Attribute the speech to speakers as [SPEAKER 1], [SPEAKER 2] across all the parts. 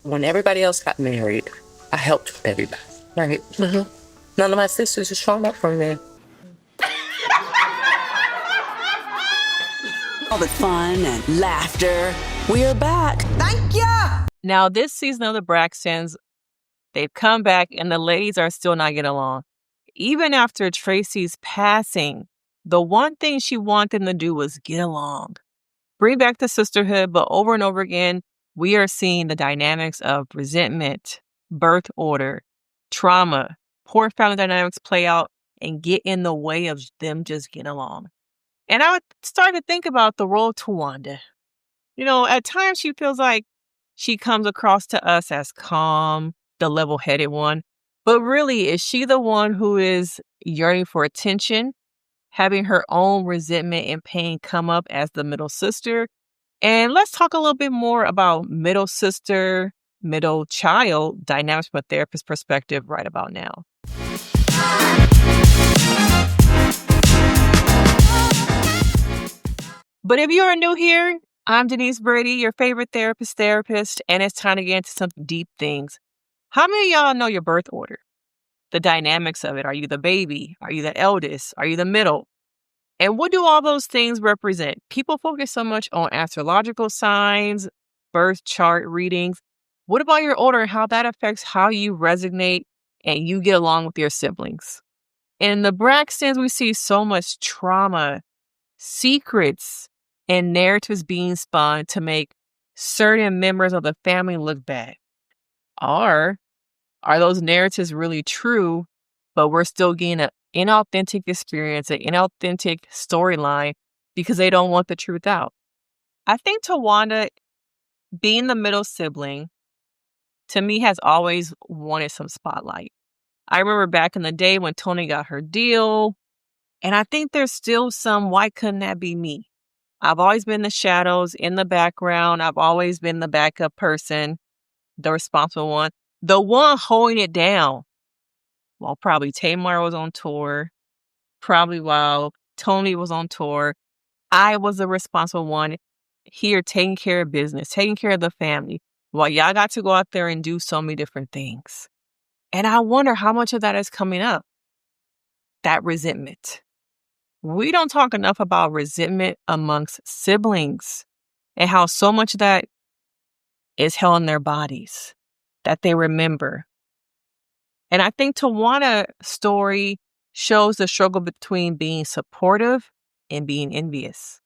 [SPEAKER 1] When everybody else got married, I helped everybody. Right? None of my sisters are showing up for me.
[SPEAKER 2] All the fun and laughter. We're back. Thank ya!
[SPEAKER 3] Now, this season of the Braxtons, they've come back and the ladies are still not getting along. Even after Traci's passing, the one thing she wanted them to do was get along. Bring back the sisterhood, but over and over again, we are seeing the dynamics of resentment, birth order, trauma, poor family dynamics play out and get in the way of them just getting along. And I would start to think about the role of Towanda. You know, at times she feels like she comes across to us as calm, the level-headed one. But really, is she the one who is yearning for attention, having her own resentment and pain come up as the middle sister? And let's talk a little bit more about middle sister, middle child dynamics from a therapist perspective right about now. But if you are new here, I'm Denise Brady, your favorite therapist, and it's time to get into some deep things. How many of y'all know your birth order? The dynamics of it. Are you the baby? Are you the eldest? Are you the middle? And what do all those things represent? People focus so much on astrological signs, birth chart readings. What about your order and how that affects how you resonate and you get along with your siblings? In the Braxtons, we see so much trauma, secrets, and narratives being spun to make certain members of the family look bad. Or are those narratives really true, but we're still getting an inauthentic experience, an inauthentic storyline because they don't want the truth out? I think Towanda, being the middle sibling, to me has always wanted some spotlight. I remember back in the day when Tony got her deal, and I think there's still some, why couldn't that be me? I've always been the shadows in the background. I've always been the backup person, the responsible one, the one holding it down. While probably Tamar was on tour, probably while Tony was on tour, I was the responsible one here taking care of business, taking care of the family, while y'all got to go out there and do so many different things. And I wonder how much of that is coming up, that resentment. We don't talk enough about resentment amongst siblings and how so much of that is held in their bodies that they remember. And I think Tawanda's story shows the struggle between being supportive and being envious.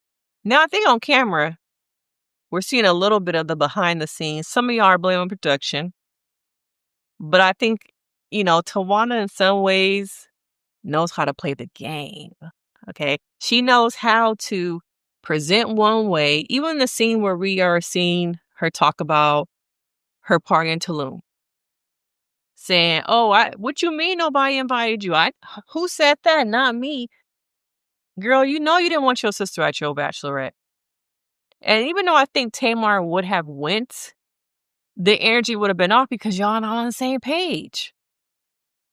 [SPEAKER 3] Now, I think on camera, we're seeing a little bit of the behind the scenes. Some of y'all are blaming production. But I think, Towanda in some ways knows how to play the game. Okay. She knows how to present one way, even in the scene where we are seeing her talk about her party in Tulum. Saying, what you mean nobody invited you? Who said that? Not me. Girl, you know you didn't want your sister at your bachelorette. And even though I think Tamar would have went, the energy would have been off because y'all not on the same page.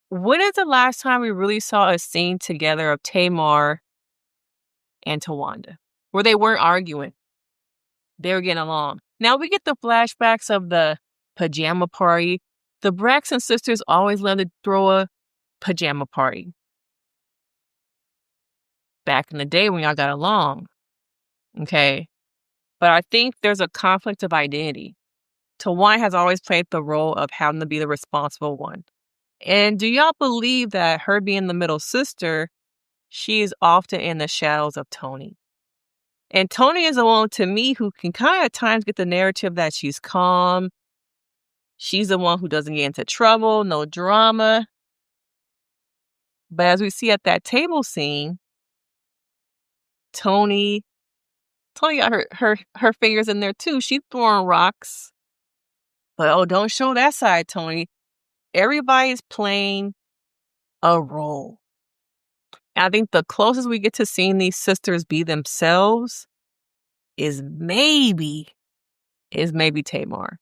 [SPEAKER 3] When is the last time we really saw a scene together of Tamar and Towanda where they weren't arguing? They were getting along. Now we get the flashbacks of the pajama party. The Braxton sisters always loved to throw a pajama party. Back in the day when y'all got along. Okay. But I think there's a conflict of identity. Towanda has always played the role of having to be the responsible one. And do y'all believe that her being the middle sister, she is often in the shadows of Tony? And Tony is the one, to me, who can kind of at times get the narrative that she's calm. She's the one who doesn't get into trouble, no drama. But as we see at that table scene, Tony got her fingers in there too. She's throwing rocks. But don't show that side, Tony. Everybody's playing a role. And I think the closest we get to seeing these sisters be themselves is maybe Tamar.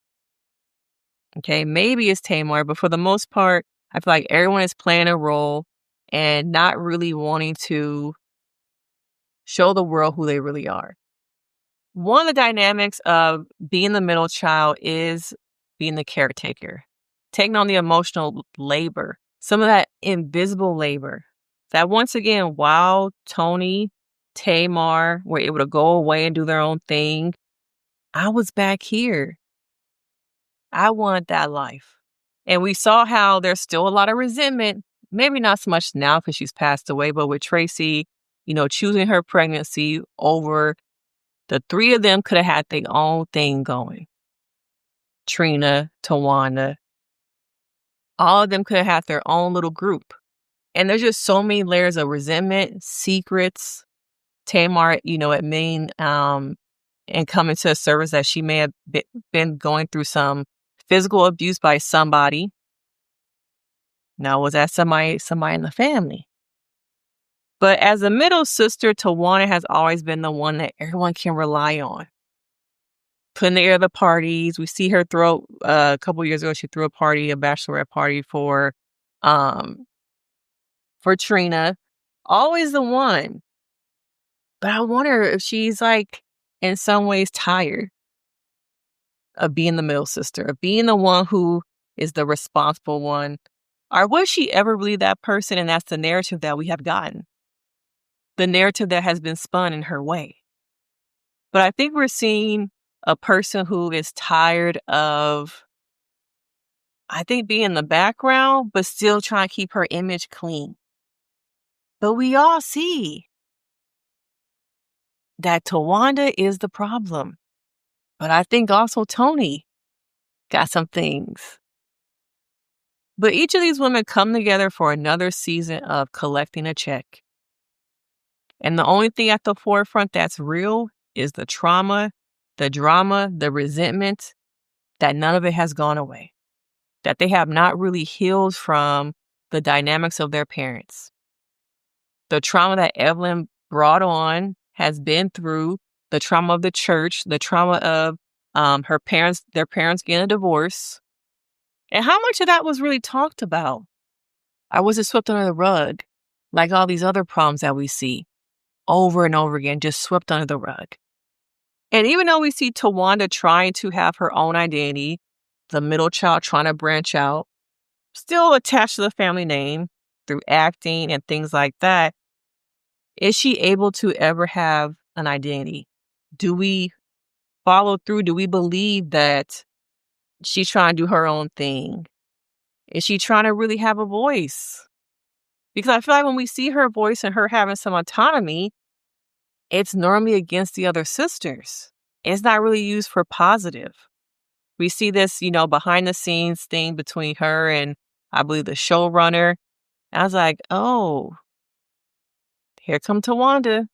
[SPEAKER 3] Okay, maybe it's Tamar, but for the most part, I feel like everyone is playing a role and not really wanting to show the world who they really are. One of the dynamics of being the middle child is being the caretaker, taking on the emotional labor, some of that invisible labor. That once again, while Tony, Tamar were able to go away and do their own thing, I was back here. I wanted that life. And we saw how there's still a lot of resentment, maybe not so much now because she's passed away, but with Traci, choosing her pregnancy over the three of them could have had their own thing going. Trina, Towanda, all of them could have had their own little group. And there's just so many layers of resentment, secrets. Tamar, admitting and coming to a service that she may have been going through some physical abuse by somebody. Now, was that somebody in the family? But as a middle sister, Towanda has always been the one that everyone can rely on. Putting together the parties. We see her throw, a couple years ago, she threw a bachelorette party for Trina. Always the one. But I wonder if she's in some ways tired of being the middle sister, of being the one who is the responsible one. Or was she ever really that person? And that's the narrative that we have gotten. The narrative that has been spun in her way. But I think we're seeing a person who is tired of, being in the background, but still trying to keep her image clean. But we all see that Towanda is the problem. But I think also Tony got some things. But each of these women come together for another season of collecting a check. And the only thing at the forefront that's real is the trauma, the drama, the resentment, that none of it has gone away. That they have not really healed from the dynamics of their parents. The trauma that Evelyn brought on, has been through, the trauma of the church, the trauma of their parents getting a divorce. And how much of that was really talked about? Or was it swept under the rug? Like all these other problems that we see over and over again, just swept under the rug. And even though we see Towanda trying to have her own identity, the middle child trying to branch out, still attached to the family name through acting and things like that, is she able to ever have an identity? Do we follow through? Do we believe that she's trying to do her own thing? Is she trying to really have a voice? Because I feel like when we see her voice and her having some autonomy, it's normally against the other sisters. It's not really used for positive. We see this, behind the scenes thing between her and I believe the showrunner. I was like, oh, here come Towanda.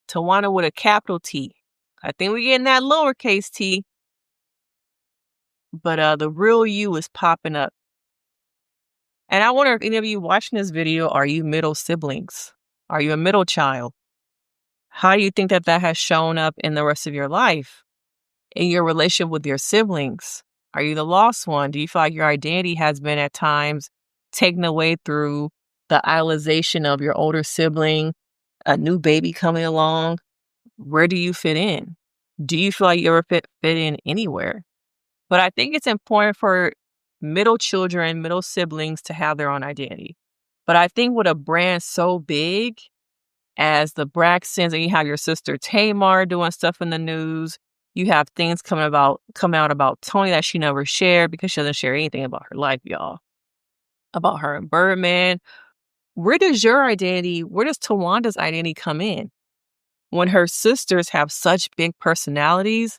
[SPEAKER 3] Towanda with a capital T. I think we're getting that lowercase t. But the real you is popping up. And I wonder if any of you watching this video, are you middle siblings? Are you a middle child? How do you think that has shown up in the rest of your life? In your relationship with your siblings? Are you the lost one? Do you feel like your identity has been at times taken away through the idolization of your older sibling, a new baby coming along? Where do you fit in? Do you feel like you ever fit in anywhere? But I think it's important for middle children, middle siblings to have their own identity. But I think with a brand so big as the Braxtons, and you have your sister Tamar doing stuff in the news, you have things come out about Tony that she never shared because she doesn't share anything about her life, y'all. About her and Birdman. Where does Towanda's identity come in? When her sisters have such big personalities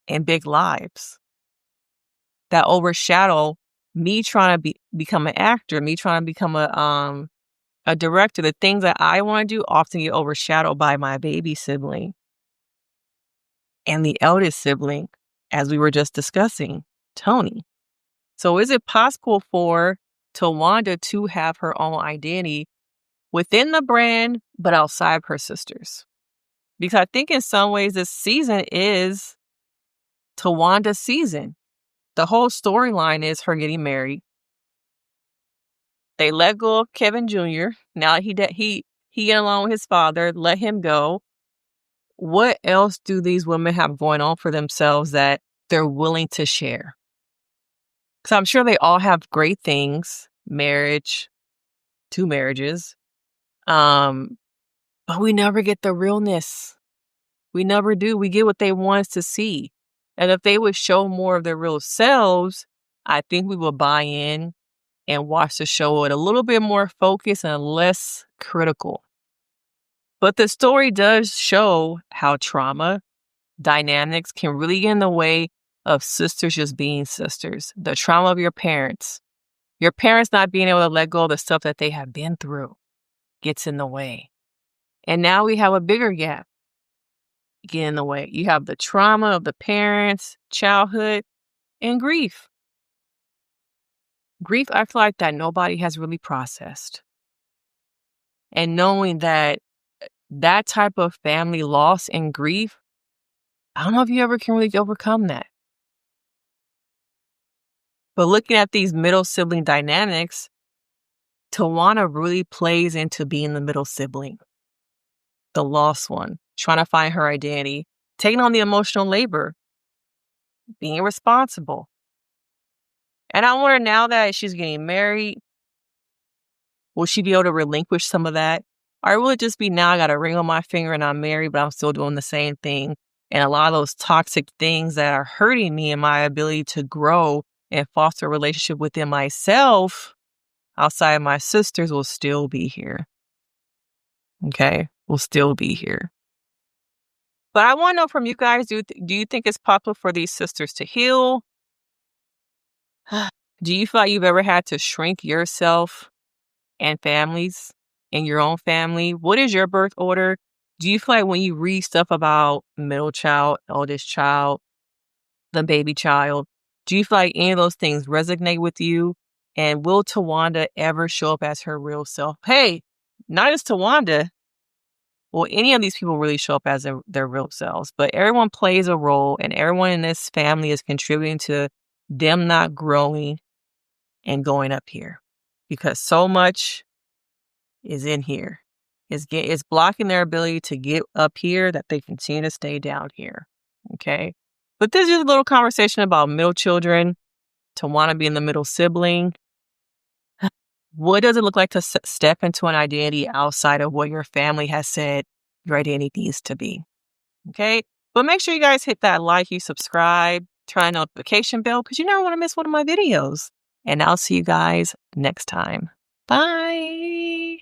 [SPEAKER 3] and big lives that overshadow me trying to become an actor, me trying to become a director. The things that I want to do often get overshadowed by my baby sibling and the eldest sibling, as we were just discussing, Tony. So is it possible for Towanda to have her own identity within the brand, but outside of her sisters? Because I think in some ways this season is Towanda's season. The whole storyline is her getting married. They let go of Kevin Jr. Now he get along with his father, let him go. What else do these women have going on for themselves that they're willing to share. Because I'm sure they all have great things, marriage, 2 marriages. But we never get the realness. We never do. We get what they want us to see. And if they would show more of their real selves, I think we will buy in and watch the show with a little bit more focus and less critical. But the story does show how trauma dynamics can really get in the way of sisters just being sisters. The trauma of your parents not being able to let go of the stuff that they have been through gets in the way. And now we have a bigger gap get in the way. You have the trauma of the parents, childhood, and grief. Grief, I feel like that nobody has really processed. And knowing that type of family loss and grief, I don't know if you ever can really overcome that. But looking at these middle sibling dynamics, Towanda really plays into being the middle sibling, the lost one, trying to find her identity, taking on the emotional labor, being responsible. And I wonder now that she's getting married, will she be able to relinquish some of that? Or will it just be now I got a ring on my finger and I'm married, but I'm still doing the same thing? And a lot of those toxic things that are hurting me and my ability to grow and foster a relationship within myself outside of my sisters will still be here. Okay? Will still be here. But I want to know from you guys, do you think it's possible for these sisters to heal? Do you feel like you've ever had to shrink yourself and families in your own family? What is your birth order? Do you feel like when you read stuff about middle child, oldest child, the baby child, do you feel like any of those things resonate with you? And will Towanda ever show up as her real self? Hey, not just Towanda. Will any of these people really show up as their real selves? But everyone plays a role, and everyone in this family is contributing to them not growing and going up here. Because so much is in here. It's blocking their ability to get up here that they continue to stay down here. Okay? But this is a little conversation about middle children, Towanda being the middle sibling. What does it look like to step into an identity outside of what your family has said your identity needs to be? Okay? But make sure you guys hit that like, you subscribe, turn on notification bell because you never want to miss one of my videos. And I'll see you guys next time. Bye.